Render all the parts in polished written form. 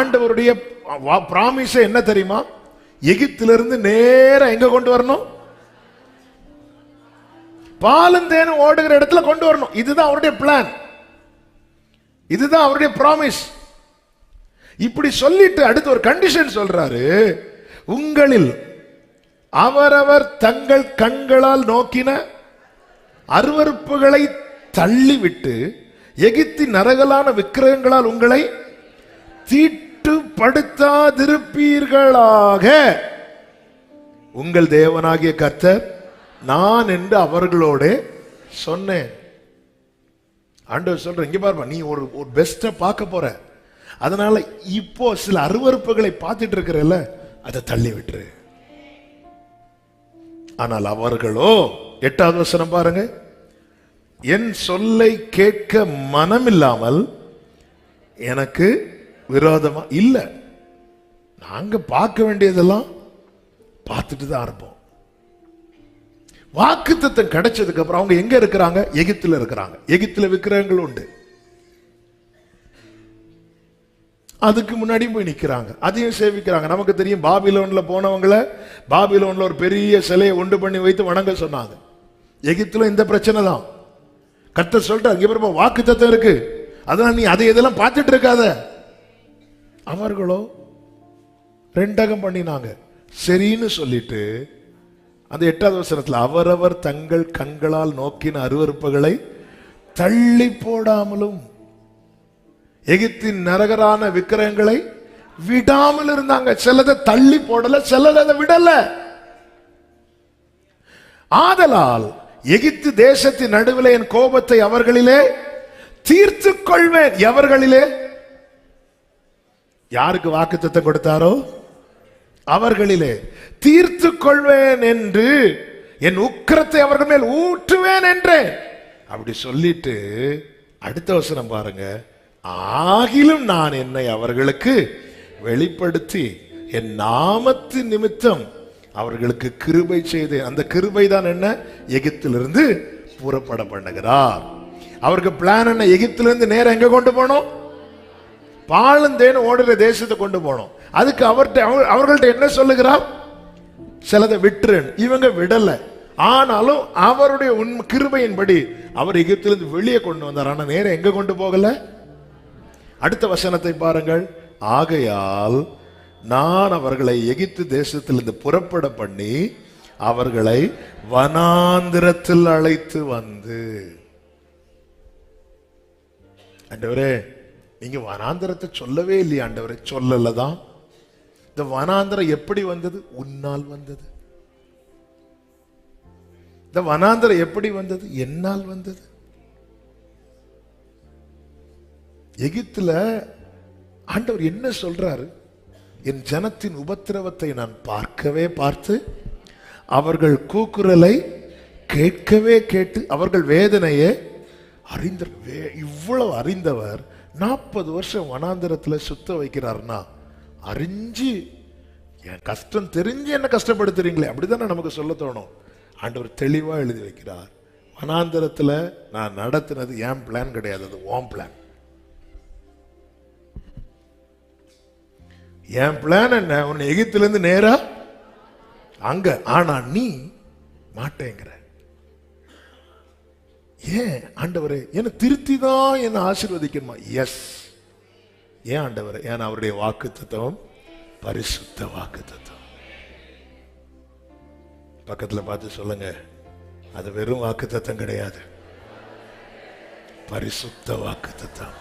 ஆண்டவருடைய பிராமிஸ் என்ன தெரியுமா? எகிப்திலிருந்து நேரா எங்க கொண்டு வரணும்? பாலும் தேனும் ஓடுகிற இடத்துல கொண்டு வரணும். இதுதான் அவருடைய பிளான், இதுதான் அவருடைய பிராமிஸ். இப்படி சொல்லிட்டு அடுத்து ஒரு கண்டிஷன் சொல்றாரு, உங்களில் அவரவர் தங்கள் கண்களால் நோக்கின அருவருப்புகளை தள்ளிவிட்டு எகிப்தின் நரகலான விக்கிரகங்களால் உங்களை தீட்டுப்படுத்தாதிருப்பீர்களாக, உங்கள் தேவனாகிய கர்த்தர் நான் என்று அவர்களோட சொன்னேன். ஆண்டவர் சொல்ற, இங்க பாருப்பா, நீ ஒரு பெஸ்ட பார்க்க போற, அதனால இப்போ சில அருவருப்புகளை பார்த்துட்டு இருக்கிறல்ல, அதை தள்ளி விட்டுரு. ஆனால் அவர்களோ, 8வது வசனம் பாருங்க, என் சொல்லை கேட்க மனமில்லாமல் எனக்கு விரோதமா இல்ல. நாங்க பார்க்க வேண்டியதெல்லாம் பார்த்துட்டு தான் இருப்போம். வாக்குத்தத்தம் கிடைச்சதுக்கு அப்புறம் அவங்க எங்க இருக்கிறாங்க? எகிப்துல இருக்கிறாங்க. எகிப்துல விக்கிரகங்கள் உண்டு, அதுக்கு முன்னாடி போய் நிக்கிறாங்க, அதையும் சேவிக்கிறாங்க. நமக்கு தெரியும், பாபிலோன்ல போனவங்களை பாபிலோன்ல ஒரு பெரிய சிலையை உண்டு பண்ணி வைத்து வணங்க சொன்னாங்க. எகிப்துல இந்த பிரச்சனை தான். கர்த்தர் சொல்லிட்டு, இங்க பாருங்க வாக்குத்தத்தம் இருக்கு, அதனால நீ அதை இதெல்லாம் பார்த்துட்டு இருக்காத. அவர்களோ ரெண்டகம் பண்ணினாங்க. சரின்னு சொல்லிட்டு அந்த 8வது வசனத்துல, அவரவர் தங்கள் கண்களால் நோக்கின அருவருப்புகளை தள்ளி போடாமலும் எகிப்தின் நரகரான விக்கிரகங்களை விடாமல் இருந்தாங்க. சிலதை தள்ளி போடல, சிலதை விடல. ஆதலால் எகிப்து தேசத்தின் நடுவில் என் கோபத்தை அவர்களிலே தீர்த்து கொள்வேன். எவர்களிலே? யாருக்கு வாக்குத்தத்தம் கொடுத்தாரோ அவர்களிலே தீர்த்து கொள்வேன் என்று என் உக்கிரத்தை அவர்கள் மேல் ஊற்றுவேன் என்றேன். அப்படி சொல்லிட்டு அடுத்த வசனம் பாருங்க, ஆகிலும் நான் என்னை அவர்களுக்கு வெளிப்படுத்தி என் நாமத்தின் நிமித்தம் அவர்களுக்கு கிருபை செய்தேன். அந்த கிருபை தான் என்ன? எகிப்திலிருந்து புறப்பட பண்ணுகிறார். அவருக்கு பிளான் என்ன? எகிப்திலிருந்து நேரம் எங்க கொண்டு போனோம்? பாலும் தேனும் ஓடுற தேசத்தை கொண்டு போனோம். அதுக்கு அவர்கள்ட்ட என்ன சொல்லுகிறார்? சிலதை விட்டுரு. இவங்க விடல. ஆனாலும் அவருடைய கிருபையின்படி அவர் எகிப்திலிருந்து வெளியே கொண்டு வந்தார். ஆனா நேரம் எங்க கொண்டு போகல? அடுத்த வசனத்தை பாருங்கள். ஆகையால் நான் அவர்களை எகிப்து தேசத்திலிருந்து புறப்பட பண்ணி அவர்களை வனாந்திரத்தில் அழைத்து வந்து. ஆண்டவரே, நீங்க வனாந்திரத்தை சொல்லவே இல்லையா? ஆண்டவரே, சொல்லலதான். இந்த வனாந்திரம் எப்படி வந்தது? உன்னால் வந்தது. இந்த வனாந்திரம் எப்படி வந்தது? என்னால் வந்தது. எகிப்துல ஆண்டவர் என்ன சொல்றாரு? என் ஜனத்தின் உபத்திரவத்தை நான் பார்த்து அவர்கள் கூக்குரலை கேட்கவே கேட்டு அவர்கள் வேதனையை அறிந்த. இவ்வளவு அறிந்தவர் 40 வருஷம் வனாந்திரத்தில் சுத்த வைக்கிறார்னா, அறிஞ்சு என் கஷ்டம் தெரிஞ்சு என்ன கஷ்டப்படுத்துறீங்களே, அப்படித்தானே நமக்கு சொல்ல தோணும். ஆண்டவர் தெளிவா எழுதி வைக்கிறார், வனாந்திரத்தில் நான் நடத்தினது என் பிளான் கிடையாது, அது உன் பிளான். என் பிளான் என்ன? உன்னை எகிப்திலிருந்து நேரா அங்க. ஆனா நீ மாட்டேங்கிற. ஏன் ஆண்டவரே? என்ன திருத்தி தான் என்ன ஆசீர்வதிக்கணுமா? எஸ். ஏன் ஆண்டவரே? ஏன் அவருடைய வாக்குத்தத்தம் பரிசுத்த வாக்குத்தத்தம். பக்கத்துல பார்த்து சொல்லுங்க, அது வெறும் வாக்குத்தத்தம் கிடையாது, பரிசுத்த வாக்குத்தத்தம்.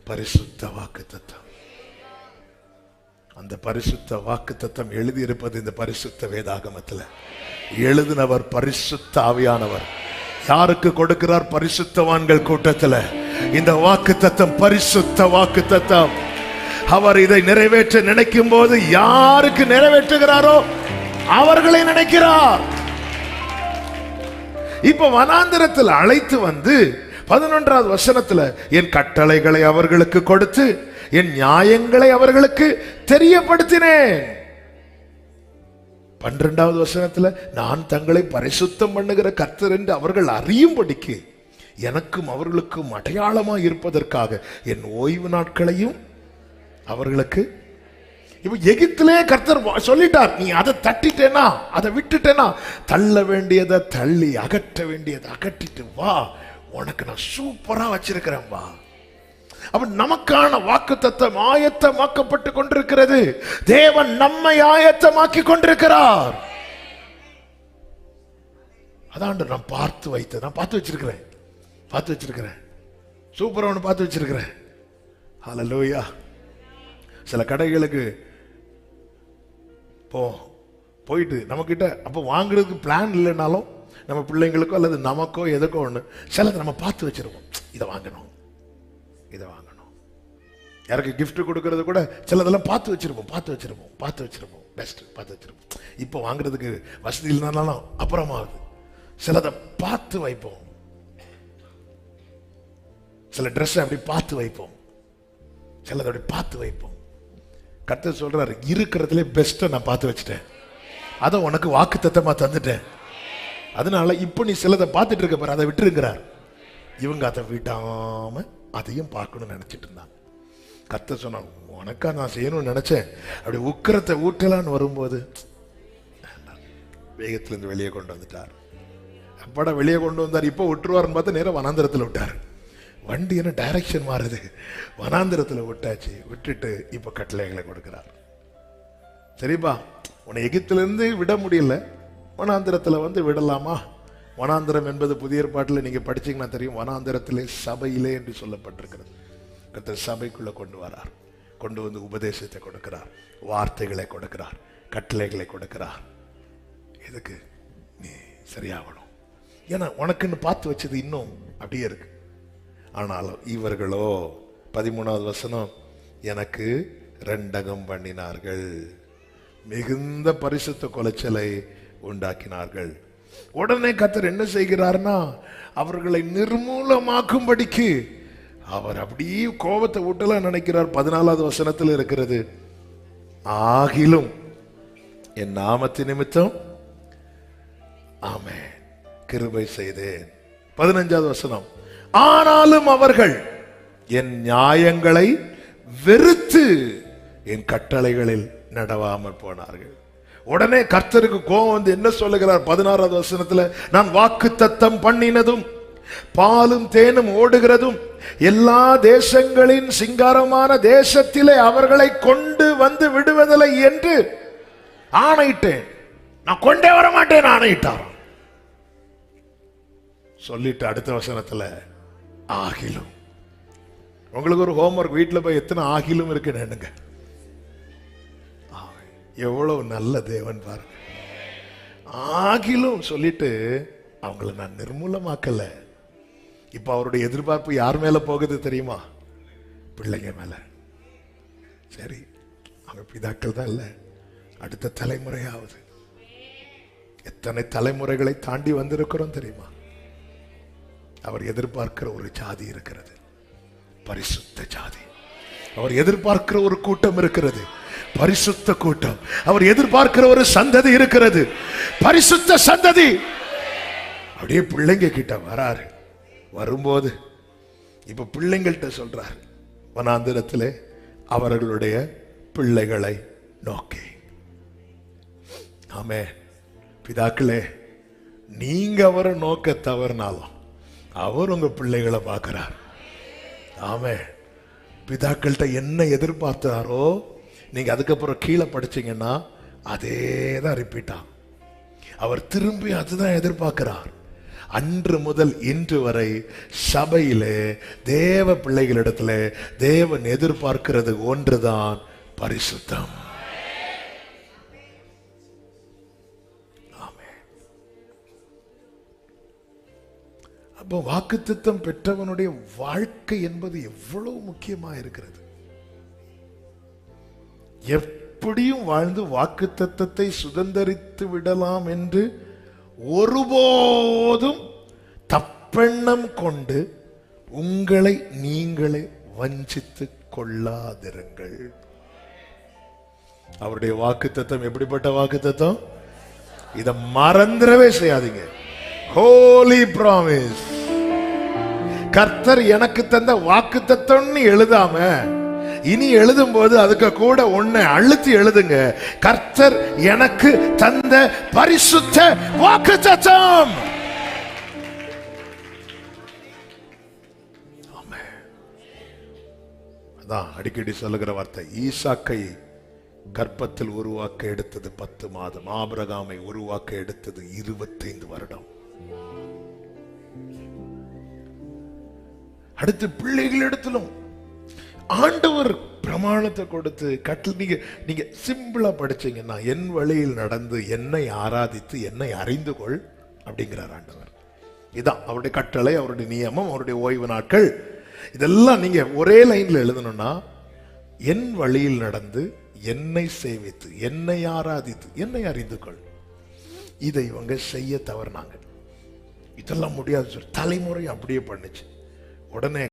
பரிசுத்த வாக்குத்தத்தம். அந்த பரிசுத்த வாக்குத்தத்தம் எழுதி இருப்பது இந்த பரிசுத்த வேதாகமத்தில். எழுதினவர் பரிசுத்த ஆவியானவர். யாருக்கு கொடுக்கிறார்? பரிசுத்தவான்கள் கூட்டத்தில். இந்த வாக்குத்தத்தம் பரிசுத்த வாக்குத்தத்தம். அவர் இதை நிறைவேற்ற நினைக்கும் போது யாருக்கு நிறைவேற்றுகிறாரோ அவர்களை நினைக்கிறார். இப்ப வனாந்திரத்தில் அழைத்து வந்து 11வது வசனத்துல என் கட்டளைகளை அவர்களுக்கு கொடுத்து என் நியாயங்களை அவர்களுக்கு தெரியப்படுத்தினேன். 12வது வசனத்துல நான் தங்களை பரிசுத்தம் பண்ணுகிற கர்த்தர் என்று அவர்கள் அறியும்படிக்கு எனக்கும் அவர்களுக்கும் அடையாளமா இருப்பதற்காக என் ஓய்வு நாட்களையும் அவர்களுக்கு. இப்ப எகிப்திலே கர்த்தர் சொல்லிட்டார், நீ அதை தட்டிட்டேனா, அதை விட்டுட்டேனா, தள்ள வேண்டியதை தள்ளி அகற்ற வேண்டியதை அகற்றிட்டு வா, உனக்கு நான் சூப்பரா வச்சிருக்கிறேன் வா. அப்ப நமக்கான வாக்குத்தத்தம் ஆயத்தமாக்கப்பட்டு கொண்டிருக்கிறது. தேவன் நம்மை ஆயத்தமாக்கி கொண்டிருக்கிறார். அதான் நான் பார்த்து வைத்து, நான் பார்த்து வச்சிருக்கிறேன் சூப்பரா ஒன்று பார்த்து வச்சிருக்கிறேன். ஹல்லேலூயா. சில கடைகளுக்கு போயிட்டு நம்ம கிட்ட அப்போ வாங்குறதுக்கு பிளான் இல்லைனாலும் நம்ம பிள்ளைங்களுக்கோ அல்லது நமக்கோ எதுக்கோ ஒன்று சிலது நம்ம பார்த்து வச்சிருப்போம், இதை வாங்கணும். யாருக்கு கிஃப்ட் கொடுக்கறது கூட சிலதெல்லாம் பார்த்து வச்சிருப்போம் பெஸ்ட் பார்த்து வச்சிருப்போம். இப்போ வாங்குறதுக்கு வசதி இல்லைனாலும் அப்புறமாவது சிலதை பார்த்து வைப்போம். சில ட்ரெஸ் அப்படி பார்த்து வைப்போம், சிலதை அப்படி பார்த்து வைப்போம். கர்த்தர் சொல்றாரு, இருக்கிறதுலே பெஸ்ட்டை நான் பார்த்து வச்சுட்டேன், அதை உனக்கு வாக்குத்தத்தமா தந்துட்டேன். அதனால இப்போ நீ சிலதை பார்த்துட்டு இருக்க பாரு, அதை விட்டுருக்கிறார். இவங்க அதை விடாம அதையும் பார்க்கணும்னு நினைச்சிட்டு இருந்தாங்க. கர்த்தர் சொன்னான், உனக்கா நான் செய்யணும்னு நினைச்சேன், அப்படி உக்கிரத்தை ஊட்டலான்னு வரும்போது வேகத்திலிருந்து வெளியே கொண்டு வந்துட்டார். அப்படா வெளியே கொண்டு வந்தார். இப்போ விட்டுருவாருன்னு பார்த்து நேரம் வனாந்திரத்தில் விட்டார். வண்டி என்ன டைரக்ஷன் மாறுது, வனாந்திரத்தில் விட்டாச்சு. விட்டுட்டு இப்ப கட்டளைகளை கொடுக்கிறார். சரிப்பா, உன்னை எகிப்திலிருந்து விட முடியல, வனாந்திரத்தில் வந்து விடலாமா? வனாந்திரம் என்பது புதிய ஏற்பாட்டில் நீங்க படிச்சீங்கன்னா தெரியும், வனாந்திரத்திலே சபையிலே என்று சொல்லப்பட்டிருக்கிறது. கர்த்தர் சபைக்குள்ள கொண்டு வரார், கொண்டு வந்து உபதேசத்தை கொடுக்கிறார், வார்த்தைகளை கொடுக்கிறார், கட்டளைகளை கொடுக்கிறார். எதுக்கு? நீ சரியாகணும். ஏன்னா உனக்குன்னு பார்த்து வச்சது இன்னும் அப்படியே இருக்கு. ஆனாலும் இவர்களோ 13வது வசனம், எனக்கு ரெண்டகம் பண்ணினார்கள், மிகுந்த பரிசுத்த கொலைச்சலை உண்டாக்கினார்கள். உடனே கர்த்தர் என்ன செய்கிறார்னா, அவர்களை நிர்மூலமாக்கும்படிக்கு அவர் அப்படியே கோபத்தை ஊட்டலாம் நினைக்கிறார். 14வது வசனத்தில் இருக்கிறது, ஆகிலும் என் நாமத்து நிமித்தம் ஆமென் கிருபை செய்தேன். 15வது வசனம், ஆனாலும் அவர்கள் என் நியாயங்களை வெறுத்து என் கட்டளைகளில் நடவாமல் போனார்கள். உடனே கர்த்தருக்கு கோபம் வந்து என்ன சொல்லுகிறார்? 16வது வசனத்துல, நான் வாக்குத்தத்தம் பண்ணினதும் பாலும் தேனும் ஓடுகிறதும் எல்லா தேசங்களின் சிங்காரமான தேசத்திலே அவர்களை கொண்டு வந்து விடுவதில்லை என்று ஆணையிட்டேன். நான் கொண்டே வர மாட்டேன் ஆணையிட்டார். சொல்லிட்டு அடுத்த வசனத்துல, ஆகிலும். உங்களுக்கு ஒரு ஹோம்வொர்க், வீட்டில் போய் எத்தனை ஆகிலும் இருக்குன்னு, எவ்வளவு நல்ல தேவன் பாருங்க. ஆகிலும் சொல்லிட்டு அவங்கள நான் நிர்மூலமாக்கல. இப்ப அவருடைய எதிர்பார்ப்பு யார் மேல போகுது தெரியுமா? பிள்ளைங்க மேல. சரி, அவங்க பிதாக்கள் தான் இல்ல, அடுத்த தலைமுறையாவது. எத்தனை தலைமுறைகளை தாண்டி வந்திருக்கிறோம் தெரியுமா? அவர் எதிர்பார்க்கிற ஒரு ஜாதி இருக்கிறது, பரிசுத்த ஜாதி. அவர் எதிர்பார்க்கிற ஒரு கூட்டம் இருக்கிறது, பரிசுத்த கூட்டம். அவர் எதிர்பார்க்கிற ஒரு சந்ததி இருக்கிறது, பரிசுத்த சந்ததி. அப்படியே பிள்ளைங்க கிட்ட வராரு. வரும்போது இப்ப பிள்ளைங்கள்ட்ட சொல்றார், வனாந்திரத்திலே அவர்களுடைய பிள்ளைகளை நோக்கி. ஆமே பிதாக்களே, நீங்க அவரை நோக்க தவறினாலும் அவர் உங்க பிள்ளைகளை பார்க்கிறார். ஆமே, பிதாக்கள்கிட்ட என்ன எதிர்பார்த்தாரோ நீங்க அதுக்கப்புறம் கீழே படிச்சீங்கன்னா அதே தான் ரிப்பீட்டா. அவர் திரும்பி அதுதான் எதிர்பார்க்கிறார். அன்று முதல் இன்று வரை சபையிலே தேவ பிள்ளைகளிடத்துல தேவன் எதிர்பார்க்கிறது ஒன்றுதான், பரிசுத்தம். அப்போ வாக்குத்தத்தம் பெற்றவனுடைய வாழ்க்கை என்பது எவ்வளவு முக்கியமா இருக்கிறது. எப்படியும் வாழ்ந்து வாக்குத்தத்தத்தை சுதந்தரித்து விடலாம் என்று ஒருபோதும் தப்பெண்ணம் கொண்டு உங்களை நீங்களே வஞ்சித்துக் கொள்ளாதிருங்கள். அவருடைய வாக்குத்தத்தம் எப்படிப்பட்ட வாக்குத்தத்தம்? இதை மறந்துடவே செய்யாதீங்க. Holy promise. கர்த்தர் எனக்கு தந்த வாக்குத்தத்தம்னு எழுதாம இனி எழுதும் போது அதுக்கு கூட ஒண்ணு அழுத்தி எழுதுங்க. கர்த்தர் எனக்கு தந்த பரிசுத்த வாக்குத்தத்தம். அதான் அடிக்கடி சொல்லுகிற வார்த்தை. ஈசாக்கை கர்ப்பத்தில் உருவாக்க எடுத்தது 10 மாதம், ஆபிரகாமை உருவாக்க எடுத்தது 25 வருடம். அடுத்து பிள்ளைகள் இடத்திலும் ஆண்டவர் பிரமாணத்தை கொடுத்து கட்டளை. நீங்க சிம்பிளா படிச்சீங்கன்னா, என் வழியில் நடந்து என்னை ஆராதித்து என்னை அறிந்து கொள் அப்படிங்கிறார் ஆண்டவர். இதான் அவருடைய கட்டளை, அவருடைய நியமம், அவருடைய ஓய்வு நாட்கள். இதெல்லாம் நீங்க ஒரே லைன்ல எழுதணும்னா, என் வழியில் நடந்து என்னை சேவித்து என்னை ஆராதித்து என்னை அறிந்து கொள். இதை இவங்க செய்ய தவறுனாங்க. இதெல்லாம் முடியாது. தலைமுறை அப்படியே பண்ணுச்சு. உடனே